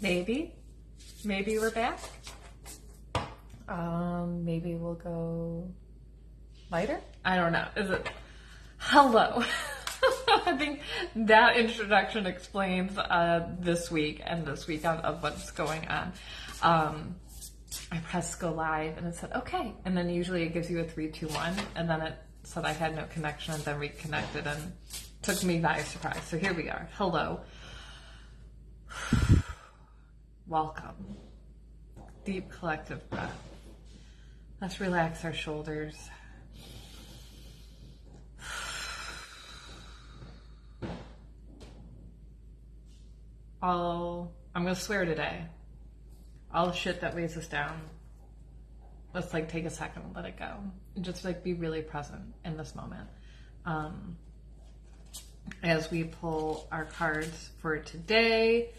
Maybe we're back. Maybe we'll go lighter. I don't know. Is it? Hello. I think that introduction explains this week and this weekend of what's going on. I pressed go live and it said okay, and then usually it gives you a 3, 2, 1, and then it said I had no connection, and then reconnected and took me by surprise. So here we are. Hello. Welcome. Deep collective breath. Let's relax our shoulders. I'm gonna swear today. All the shit that weighs us down, let's like take a second and let it go. And just like be really present in this moment. As we pull our cards for today,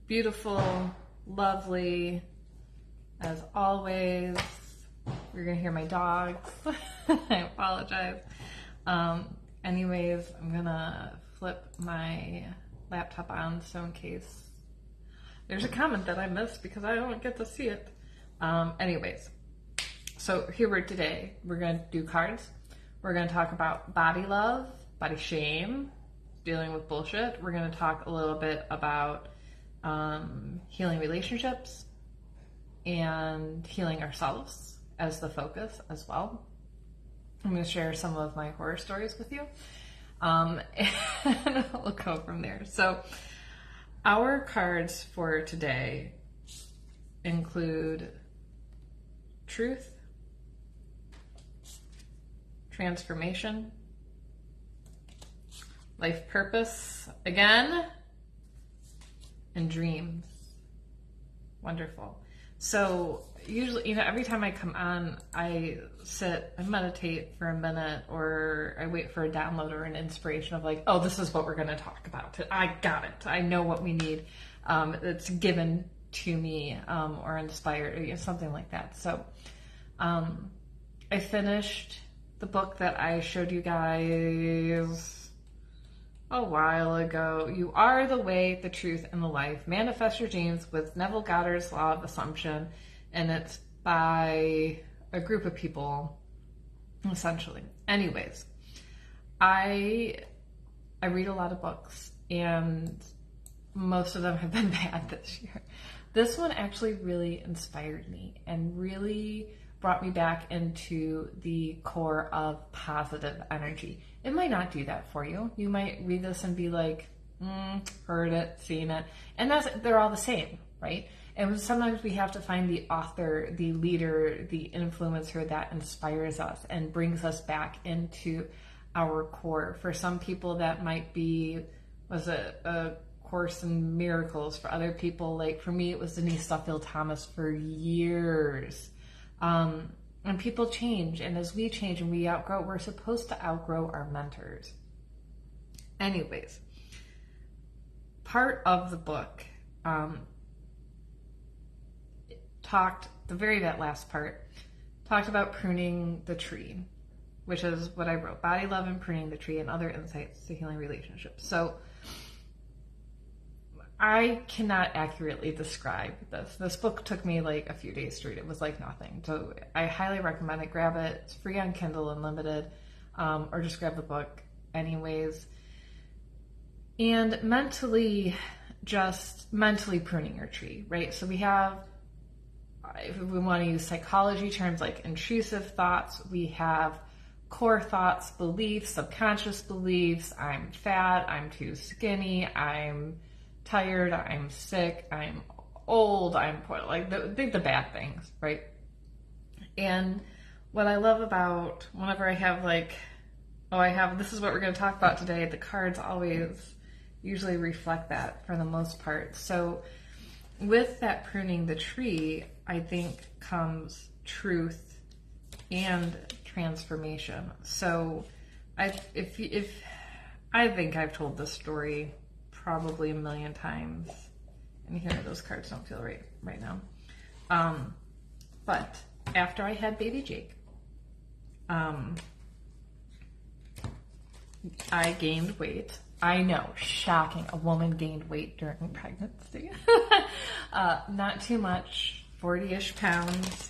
beautiful, lovely, as always. You're gonna hear my dogs. I apologize. Anyways, I'm gonna flip my laptop on so in case there's a comment that I missed because I don't get to see it. Anyways, so here we're today. We're gonna do cards. We're gonna talk about body love, body shame, dealing with bullshit. We're gonna talk a little bit about healing relationships and healing ourselves as the focus as well. I'm going to share some of my horror stories with you, and we'll go from there. So our cards for today include truth, transformation, life purpose again, and dreams. Wonderful. So usually, every time I come on, I sit and meditate for a minute, or I wait for a download or an inspiration of like, oh, this is what we're going to talk about. I got it. I know what we need. It's given to me, or inspired, something like that. So I finished the book that I showed you guys a while ago. You Are the Way, the Truth, and the Life. Manifest Your Dreams with Neville Goddard's Law of Assumption. And it's by a group of people, essentially. Anyways, I read a lot of books, and most of them have been bad this year. This one actually really inspired me and really brought me back into the core of positive energy. It might not do that for you. You might read this and be like, heard it, seen it. And they're all the same, right? And sometimes we have to find the author, the leader, the influencer that inspires us and brings us back into our core. For some people that might be, a Course in Miracles. For other people, like for me, it was Denise Duffield Thomas for years. And people change, and as we change and we outgrow, we're supposed to outgrow our mentors. Anyways, part of the book that last part talked about pruning the tree, which is what I wrote: body love and pruning the tree, and other insights to healing relationships. So I cannot accurately describe this. This book took me like a few days to read. It was like nothing. So I highly recommend it. Grab it. It's free on Kindle Unlimited, or just grab the book anyways. And mentally pruning your tree, right? So we have, if we want to use psychology terms like intrusive thoughts, we have core thoughts, beliefs, subconscious beliefs. I'm fat, I'm too skinny, I'm tired, I'm sick, I'm old, I'm poor, like the bad things, right? And what I love about whenever I have this is what we're going to talk about today, the cards always usually reflect that for the most part. So with that pruning the tree, I think comes truth and transformation. So I think I've told this story probably a million times, and here those cards don't feel right now. But after I had baby Jake, I gained weight I know, shocking. A woman gained weight during pregnancy. Not too much, 40-ish pounds.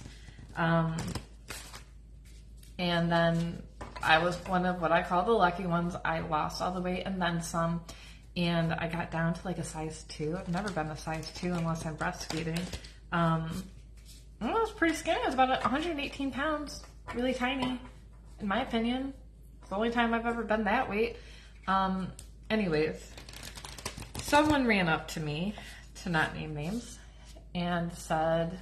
And then I was one of what I call the lucky ones. I lost all the weight and then some. And I got down to like a size 2. I've never been a size 2 unless I'm breastfeeding. I was pretty skinny. I was about 118 pounds. Really tiny, in my opinion. It's the only time I've ever been that weight. Anyways, someone ran up to me, to not name names, and said,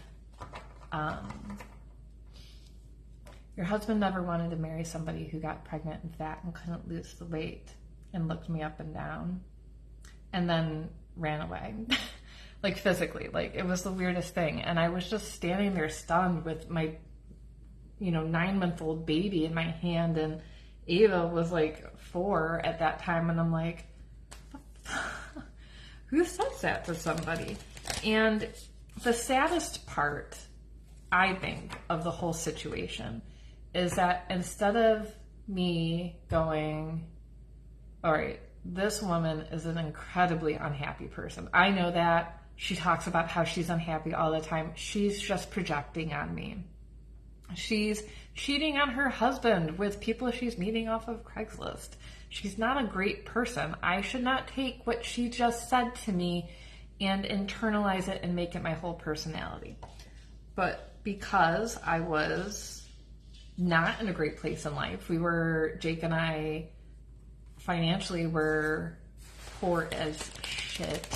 your husband never wanted to marry somebody who got pregnant and fat and couldn't lose the weight, and looked me up and down, and then ran away. Like physically, like it was the weirdest thing. And I was just standing there stunned with my, 9-month-old baby in my hand, and Ava was like 4 at that time, and I'm like, who says that to somebody? And the saddest part, I think, of the whole situation is that instead of me going, all right, this woman is an incredibly unhappy person. I know that. She talks about how she's unhappy all the time. She's just projecting on me. She's cheating on her husband with people she's meeting off of Craigslist. She's not a great person. I should not take what she just said to me and internalize it and make it my whole personality. But because I was not in a great place in life, Jake and I financially were poor as shit,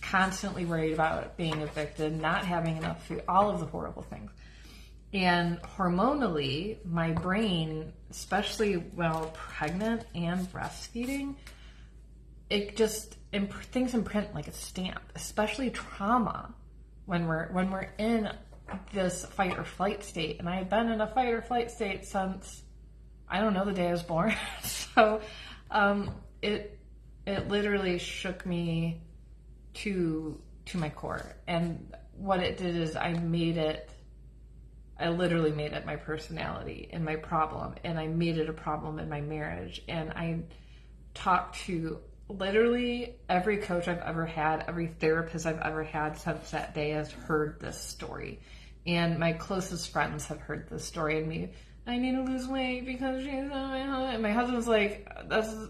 constantly worried about being evicted, not having enough food, all of the horrible things. And hormonally, my brain, especially while pregnant and breastfeeding, it just, things imprint like a stamp, especially trauma when we're in this fight or flight state. And I had been in a fight or flight state since, I don't know, the day I was born. So it literally shook me to my core. And what it did is I literally made it my personality and my problem, and I made it a problem in my marriage. And I talked to literally every coach I've ever had, every therapist I've ever had since that day has heard this story. And my closest friends have heard this story, and me, I need to lose weight because she's not my husband. And my husband's like,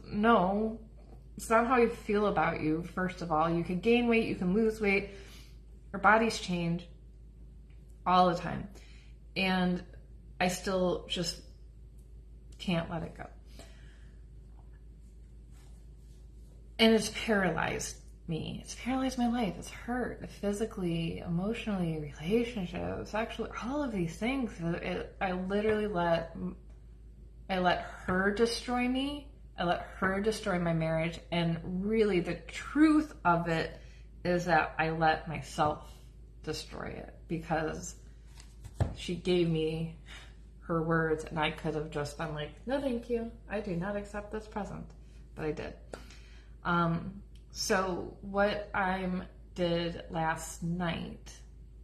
no, it's not how you feel about you, first of all. You can gain weight, you can lose weight. Our bodies change all the time. And I still just can't let it go. And it's paralyzed me. It's paralyzed my life. It's hurt physically, emotionally, relationships, sexually, all of these things. I literally let her destroy me. I let her destroy my marriage. And really the truth of it is that I let myself destroy it, because she gave me her words and I could have just been like, no, thank you. I do not accept this present. But I did. So what I did last night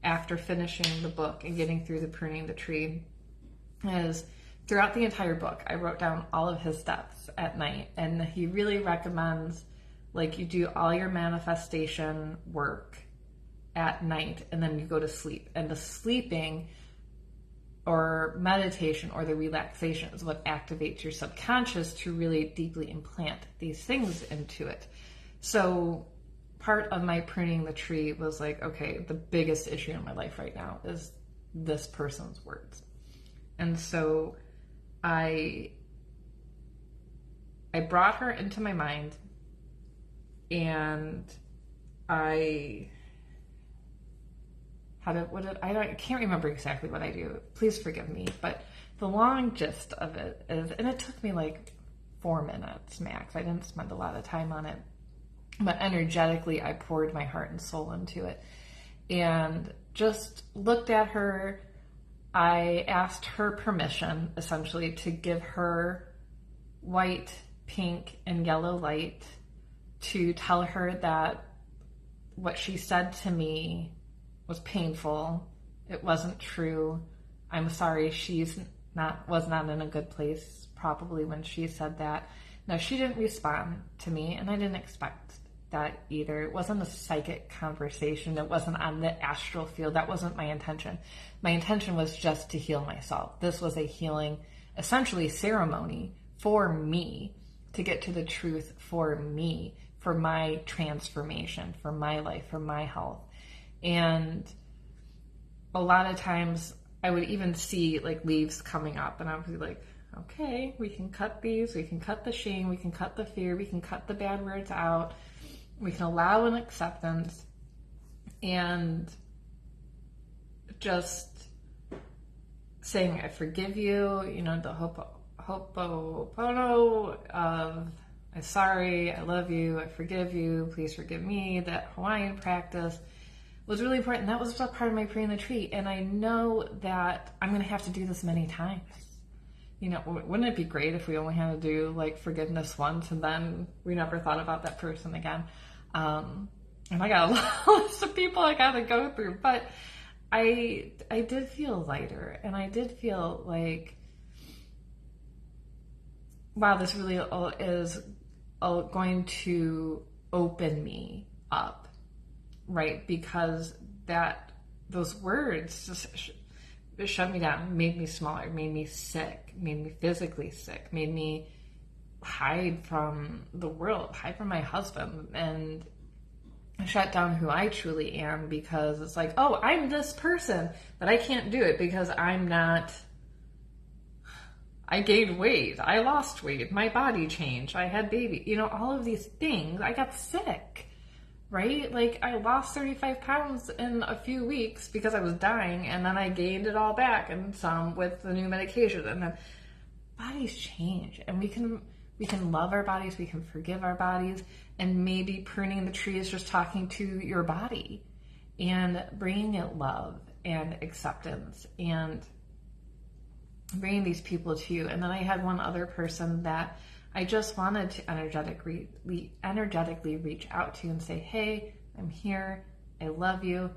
after finishing the book and getting through the pruning the tree is throughout the entire book, I wrote down all of his steps at night. And he really recommends, like, you do all your manifestation work at night and then you go to sleep. And the sleeping or meditation or the relaxation is what activates your subconscious to really deeply implant these things into it. So part of my pruning the tree was like, okay, the biggest issue in my life right now is this person's words. And so I brought her into my mind, and I can't remember exactly what I do. Please forgive me. But the long gist of it is, and it took me like 4 minutes max. I didn't spend a lot of time on it. But energetically, I poured my heart and soul into it. And just looked at her. I asked her permission, essentially, to give her white, pink, and yellow light to tell her that what she said to me was painful. It wasn't true. I'm sorry, was not in a good place probably when she said that. Now, she didn't respond to me, and I didn't expect that either. It wasn't a psychic conversation. It wasn't on the astral field. That wasn't my intention. My intention was just to heal myself. This was a healing, essentially, ceremony for me, to get to the truth for me, for my transformation, for my life, for my health. And a lot of times I would even see like leaves coming up, and I would be like, okay, we can cut these, we can cut the shame, we can cut the fear, we can cut the bad words out, we can allow an acceptance, and just saying, I forgive you, you know, the ho'oponopono of I'm sorry, I love you, I forgive you, please forgive me. That Hawaiian practice was really important. That was part of my pre-retreat, and I know that I'm going to have to do this many times. You know, wouldn't it be great if we only had to do like forgiveness once and then we never thought about that person again? And I got a list of people I got to go through, but I did feel lighter, and I did feel like, wow, this really is going to open me up, right? Because those words just shut me down, made me smaller, made me sick, made me physically sick, made me hide from the world, hide from my husband, and shut down who I truly am, because it's like, oh, I'm this person, but I can't do it because I'm not. I gained weight, I lost weight, my body changed, I had baby, you know, all of these things. I got sick, right? Like, I lost 35 pounds in a few weeks because I was dying, and then I gained it all back and some with the new medication. And then bodies change, and we can love our bodies, we can forgive our bodies, and maybe pruning the tree is just talking to your body and bringing it love and acceptance and bringing these people to you. And then I had one other person that I just wanted to energetically reach out to and say, hey, I'm here, I love you,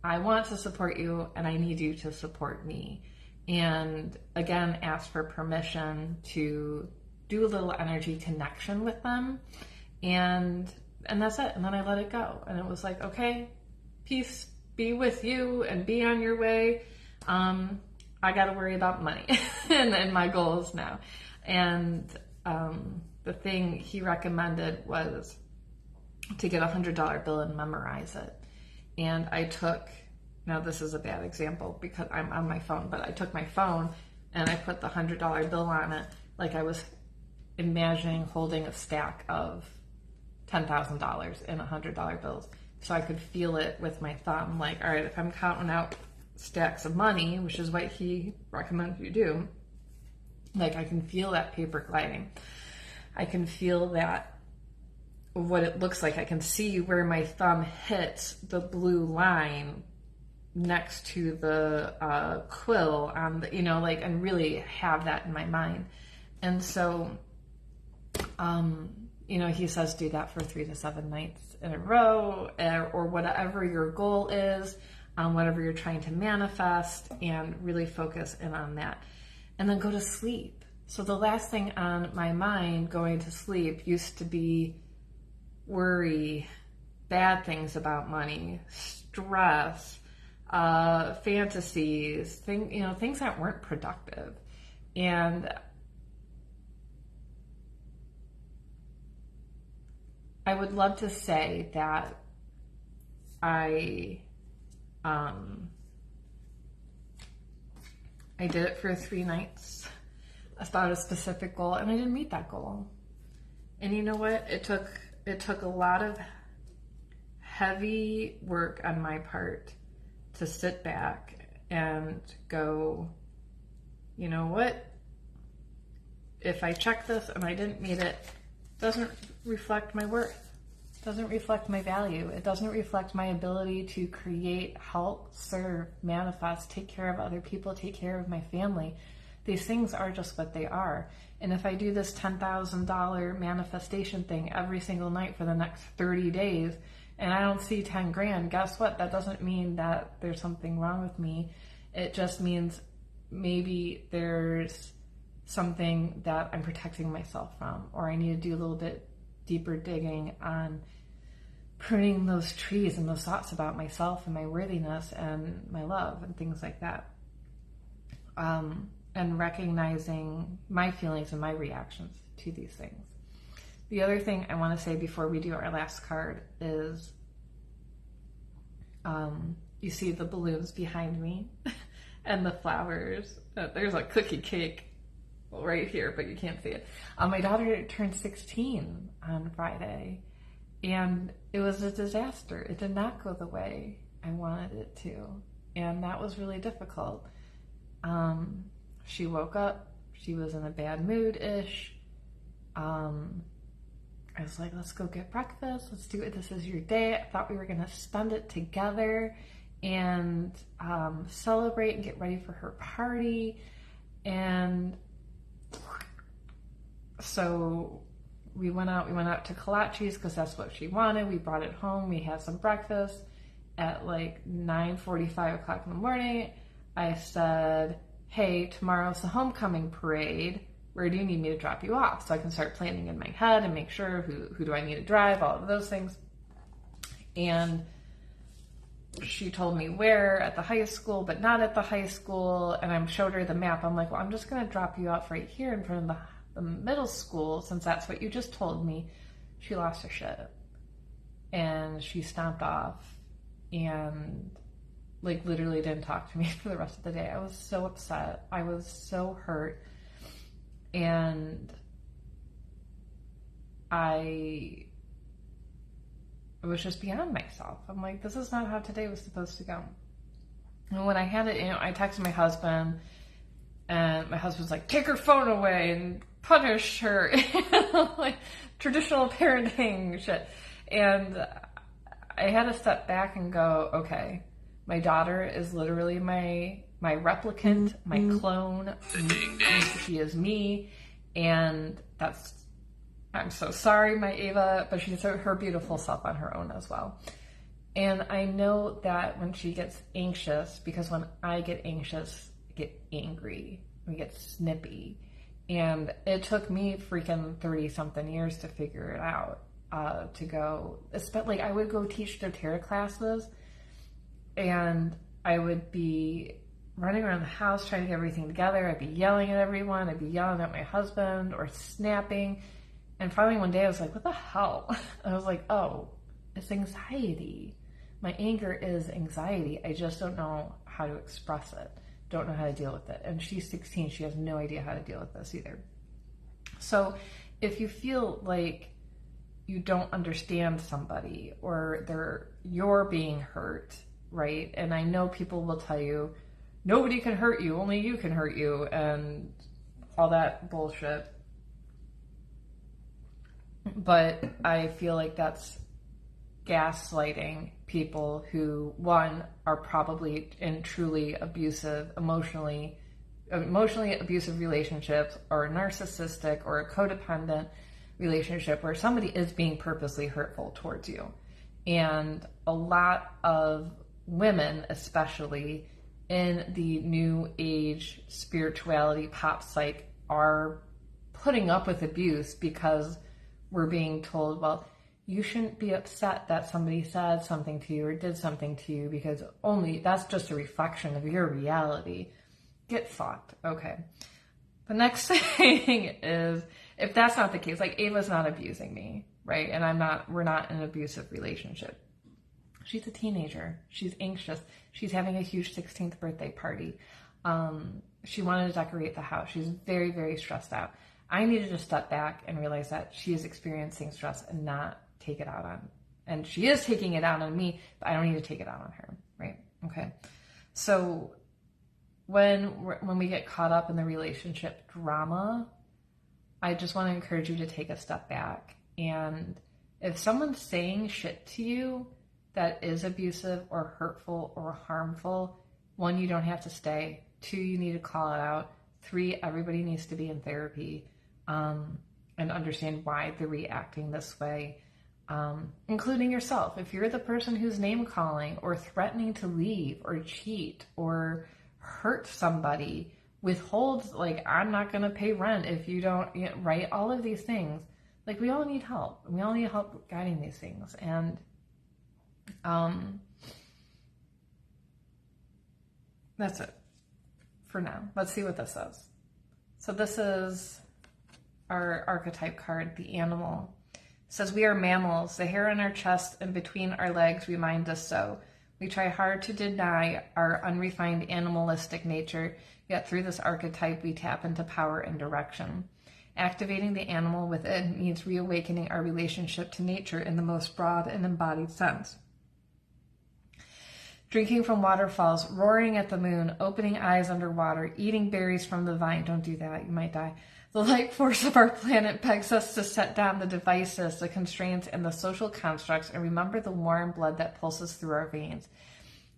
I want to support you, and I need you to support me. And again, ask for permission to do a little energy connection with them, and that's it. And then I let it go, and it was like, okay, peace be with you and be on your way. I got to worry about money and my goals now. And the thing he recommended was to get a $100 bill and memorize it. And I took, now this is a bad example because I'm on my phone, but I took my phone and I put the $100 bill on it, like I was imagining holding a stack of $10,000 in $100 bills. So I could feel it with my thumb, like, all right, if I'm counting out stacks of money, which is what he recommends you do, like, I can feel that paper gliding. I can feel that, what it looks like. I can see where my thumb hits the blue line next to the quill on the, you know, like, and really have that in my mind. And so, you know, he says do that for 3 to 7 nights in a row, or whatever your goal is, whatever you're trying to manifest, and really focus in on that. And then go to sleep. So the last thing on my mind going to sleep used to be worry, bad things about money, stress, fantasies, things that weren't productive. And I would love to say that I did it for 3 nights about a specific goal, and I didn't meet that goal. And you know what? It took a lot of heavy work on my part to sit back and go, you know what? If I check this and I didn't meet it, it doesn't reflect my worth. It doesn't reflect my value. It doesn't reflect my ability to create, help, serve, manifest, take care of other people, take care of my family. These things are just what they are. And if I do this $10,000 manifestation thing every single night for the next 30 days, and I don't see 10 grand, guess what? That doesn't mean that there's something wrong with me. It just means maybe there's something that I'm protecting myself from, or I need to do a little bit deeper digging on pruning those trees and those thoughts about myself and my worthiness and my love and things like that. And recognizing my feelings and my reactions to these things. The other thing I want to say before we do our last card is, you see the balloons behind me and the flowers. There's a cookie cake right here, but you can't see it. My daughter turned 16 on Friday, and it was a disaster. It did not go the way I wanted it to, and that was really difficult. She woke up, she was in a bad mood-ish. I was like, let's go get breakfast, let's do it, this is your day. I thought we were gonna spend it together and celebrate and get ready for her party. And so we went out to Kolachi's because that's what she wanted. We brought it home, we had some breakfast. At like 9:45 o'clock in the morning, I said, hey, tomorrow's the homecoming parade. Where do you need me to drop you off? So I can start planning in my head and make sure who do I need to drive, all of those things. And she told me where, at the high school, but not at the high school. And I showed her the map. I'm like, well, I'm just going to drop you off right here in front of the middle school, since that's what you just told me. She lost her shit. And she stomped off and like literally didn't talk to me for the rest of the day. I was so upset. I was so hurt. And I was just beyond myself. I'm like, this is not how today was supposed to go. And when I had it, I texted my husband, and my husband's like, take her phone away and punish her. Like traditional parenting shit. And I had to step back and go, okay, my daughter is literally my replicant, my clone. She is me, and I'm so sorry, my Ava, but she's her beautiful self on her own as well. And I know that when she gets anxious, because when I get anxious, I get angry, we get snippy. And it took me freaking 30-something years to figure it out, to go, like I would go teach doTERRA classes, and I would be running around the house trying to get everything together. I'd be yelling at everyone. I'd be yelling at my husband or snapping. And finally one day I was like, what the hell? I was like, oh, it's anxiety. My anger is anxiety. I just don't know how to express it. Don't know how to deal with it. And she's 16. She has no idea how to deal with this either. So if you feel like you don't understand somebody, or you're being hurt, right? And I know people will tell you, nobody can hurt you, only you can hurt you, and all that bullshit. But I feel like that's gaslighting people who, one, are probably in truly abusive, emotionally abusive relationships, or narcissistic or a codependent relationship where somebody is being purposely hurtful towards you. And a lot of women, especially in the new age spirituality pop psych, are putting up with abuse because we're being told, well, you shouldn't be upset that somebody said something to you or did something to you, because only that's just a reflection of your reality. Get fucked. Okay. The next thing is, if that's not the case, like Ava's not abusing me, right? And we're not in an abusive relationship. She's a teenager. She's anxious. She's having a huge 16th birthday party. She wanted to decorate the house. She's very, very stressed out. I needed to step back and realize that she is experiencing stress and not take it out on, and she is taking it out on me, but I don't need to take it out on her, right? Okay. So when we get caught up in the relationship drama, I just want to encourage you to take a step back. And if someone's saying shit to you that is abusive or hurtful or harmful, 1, you don't have to stay. 2, you need to call it out. 3, everybody needs to be in therapy, and understand why they're reacting this way, including yourself. If you're the person who's name calling or threatening to leave or cheat or hurt somebody, withhold, like, I'm not going to pay rent if you don't, right? All of these things. Like, we all need help. We all need help guiding these things. And that's it for now. Let's see what this says. So this is our archetype card, the animal. It says, we are mammals. The hair on our chest and between our legs remind us so. We try hard to deny our unrefined animalistic nature, yet through this archetype we tap into power and direction. Activating the animal within means reawakening our relationship to nature in the most broad and embodied sense. Drinking from waterfalls, roaring at the moon, opening eyes underwater, eating berries from the vine. Don't do that, you might die. The life force of our planet begs us to set down the devices, the constraints, and the social constructs and remember the warm blood that pulses through our veins.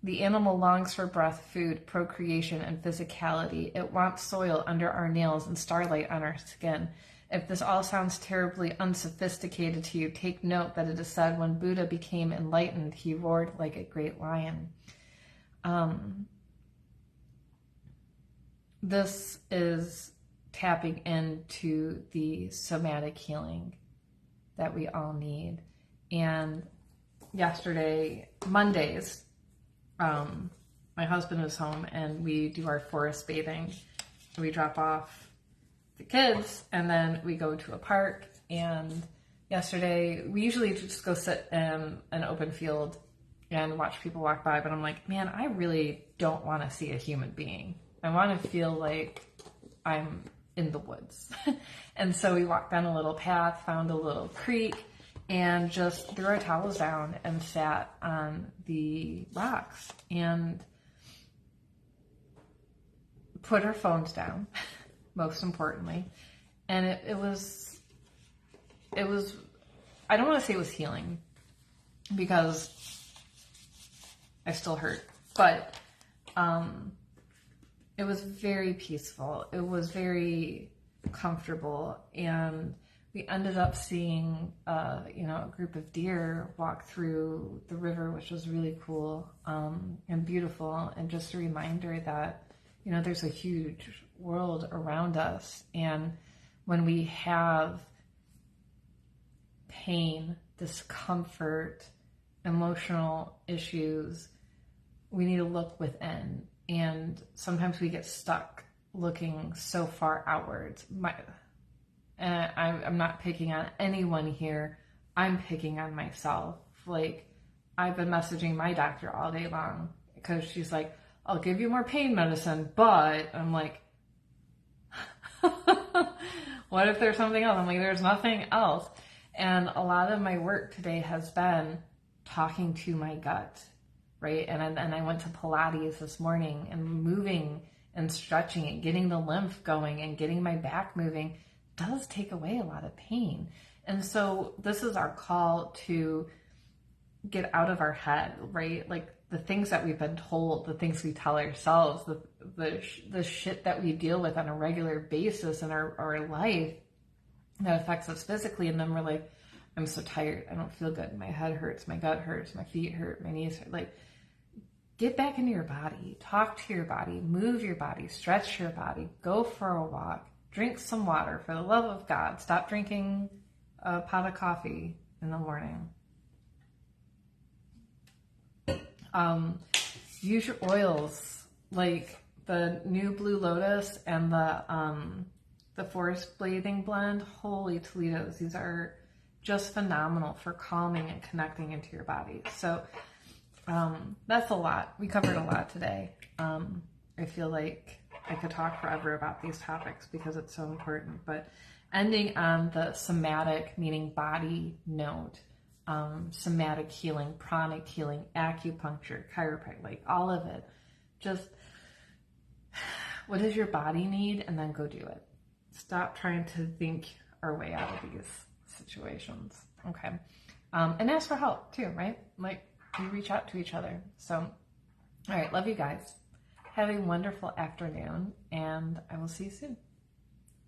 The animal longs for breath, food, procreation, and physicality. It wants soil under our nails and starlight on our skin. If this all sounds terribly unsophisticated to you, take note that it is said when Buddha became enlightened, he roared like a great lion. This is tapping into the somatic healing that we all need. And yesterday, Mondays, my husband was home and we do our forest bathing. We drop off the kids and then we go to a park. And yesterday, we usually just go sit in an open field and watch people walk by. But I'm like, man, I really don't want to see a human being. I want to feel like I'm in the woods. And so we walked down a little path, found a little creek, and just threw our towels down and sat on the rocks and put our phones down, most importantly. And it was, I don't want to say it was healing because I still hurt, but it was very peaceful. It was very comfortable, and we ended up seeing, a group of deer walk through the river, which was really cool and beautiful, and just a reminder that, there's a huge world around us, and when we have pain, discomfort, emotional issues, we need to look within. And sometimes we get stuck looking so far outwards. I'm not picking on anyone here. I'm picking on myself. Like, I've been messaging my doctor all day long because she's like, I'll give you more pain medicine, but I'm like, what if there's something else? I'm like, there's nothing else. And a lot of my work today has been talking to my gut. Right. And I went to Pilates this morning and moving and stretching and getting the lymph going and getting my back moving does take away a lot of pain. And so this is our call to get out of our head, right? Like the things that we've been told, the things we tell ourselves, the shit that we deal with on a regular basis in our life that affects us physically. And then we're like, I'm so tired. I don't feel good. My head hurts. My gut hurts. My feet hurt. My knees hurt. Like, get back into your body. Talk to your body. Move your body. Stretch your body. Go for a walk. Drink some water. For the love of God, stop drinking a pot of coffee in the morning. Use your oils, like the new Blue Lotus and the Forest Bathing Blend. Holy Toledos. These are just phenomenal for calming and connecting into your body. So that's a lot. We covered a lot today. I feel like I could talk forever about these topics because it's so important, but ending on the somatic, meaning body note, somatic healing, pranic healing, acupuncture, chiropractic, like all of it. Just what does your body need? And then go do it. Stop trying to think our way out of these situations. Okay. And ask for help too, right? Like, we reach out to each other. So, all right. Love you guys. Have a wonderful afternoon, and I will see you soon.